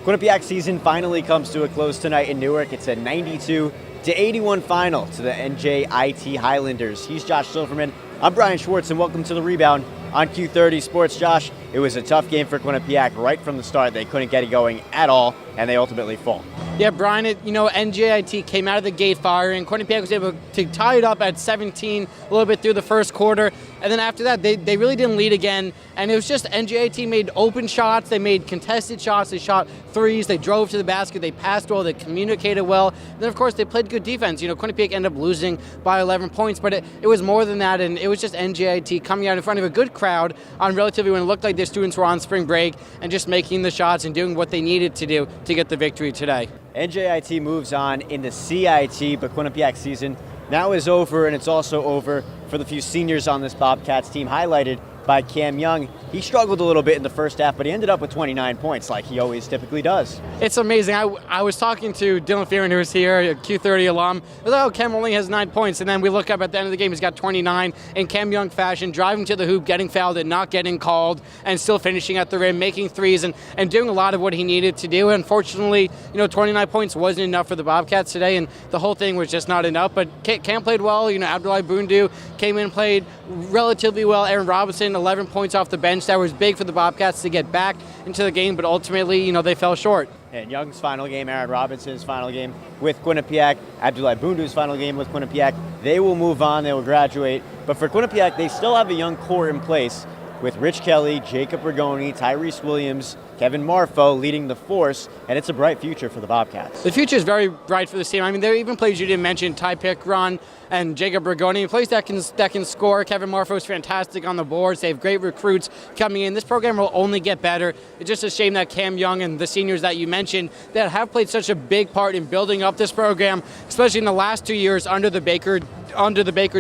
Quinnipiac season finally comes to a close tonight in Newark. It's a 92-81 final to the NJIT Highlanders. He's Josh Silverman. I'm Brian Schwartz, and welcome to the Rebound on Q30 Sports. Josh, it was a tough game for Quinnipiac right from the start. They couldn't get it going at all, and they ultimately fall. Yeah, Brian, NJIT came out of the gate firing. Quinnipiac was able to tie it up at 17 a little bit through the first quarter. And then after that, they really didn't lead again. And it was just NJIT made open shots. They made contested shots. They shot threes. They drove to the basket. They passed well. They communicated well. And then, of course, they played good defense. Quinnipiac ended up losing by 11 points. But it was more than that. And it was just NJIT coming out in front of a good crowd on relatively when it looked like their students were on spring break and just making the shots and doing what they needed to do to get the victory today. NJIT moves on in the CIT, but Quinnipiac season now is over, and it's also over for the few seniors on this Bobcats team, highlighted by Cam Young. He struggled a little bit in the first half, but he ended up with 29 points like he always typically does. It's amazing. I was talking to Dylan Fearon, who was here, a Q30 alum. I was like, oh, Cam only has 9 points. And then we look up at the end of the game, he's got 29 in Cam Young fashion, driving to the hoop, getting fouled and not getting called, and still finishing at the rim, making threes, and doing a lot of what he needed to do. Unfortunately, 29 points wasn't enough for the Bobcats today, and the whole thing was just not enough. But Cam played well. Abdullahi Bundu came in and played relatively well. Aaron Robinson, 11 points off the bench. That was big for the Bobcats to get back into the game, but ultimately, they fell short. And Young's final game, Aaron Robinson's final game with Quinnipiac, Abdullahi Bundu's final game with Quinnipiac, they will move on, they will graduate. But for Quinnipiac, they still have a young core in place with Rich Kelly, Jacob Rigoni, Tyrese Williams, Kevin Marfo leading the force, and it's a bright future for the Bobcats. The future is very bright for this team. I mean, there are even players you didn't mention, Ty Pickron and Jacob Rigoni, players that can score. Kevin Marfo is fantastic on the boards. They have great recruits coming in. This program will only get better. It's just a shame that Cam Young and the seniors that you mentioned that have played such a big part in building up this program, especially in the last 2 years under the Baker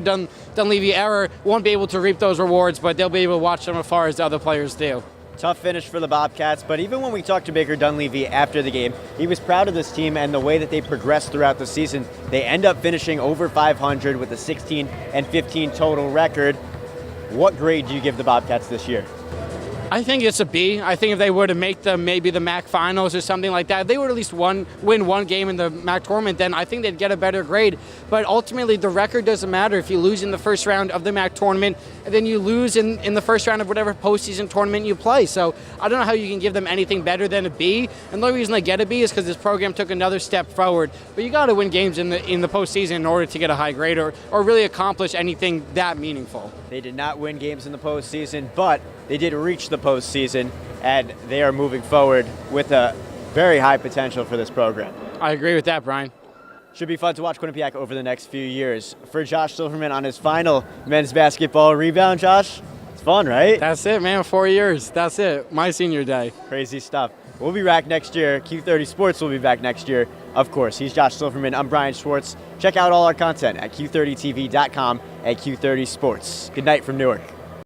Dunleavy era, won't be able to reap those rewards, but they'll be able to watch them afar as the other players do. Tough finish for the Bobcats, but even when we talked to Baker Dunleavy after the game, he was proud of this team and the way that they progressed throughout the season. They end up finishing over 500 with a 16-15 total record. What grade do you give the Bobcats this year? I think it's a B. I think if they were to make maybe the MAC finals or something like that, if they would at least win one game in the MAC tournament, then I think they'd get a better grade. But ultimately, the record doesn't matter. If you lose in the first round of the MAC tournament, and then you lose in the first round of whatever postseason tournament you play. So I don't know how you can give them anything better than a B. And the only reason they get a B is because this program took another step forward. But you got to win games in the postseason in order to get a high grade or really accomplish anything that meaningful. They did not win games in the postseason, but they did reach the postseason, and they are moving forward with a very high potential for this program. I agree with that, Brian. Should be fun to watch Quinnipiac over the next few years. For Josh Silverman on his final men's basketball rebound, Josh, it's fun, right? That's it, man. 4 years. That's it. My senior day. Crazy stuff. We'll be back next year. Q30 Sports will be back next year. Of course, he's Josh Silverman. I'm Brian Schwartz. Check out all our content at Q30TV.com and Q30 Sports. Good night from Newark.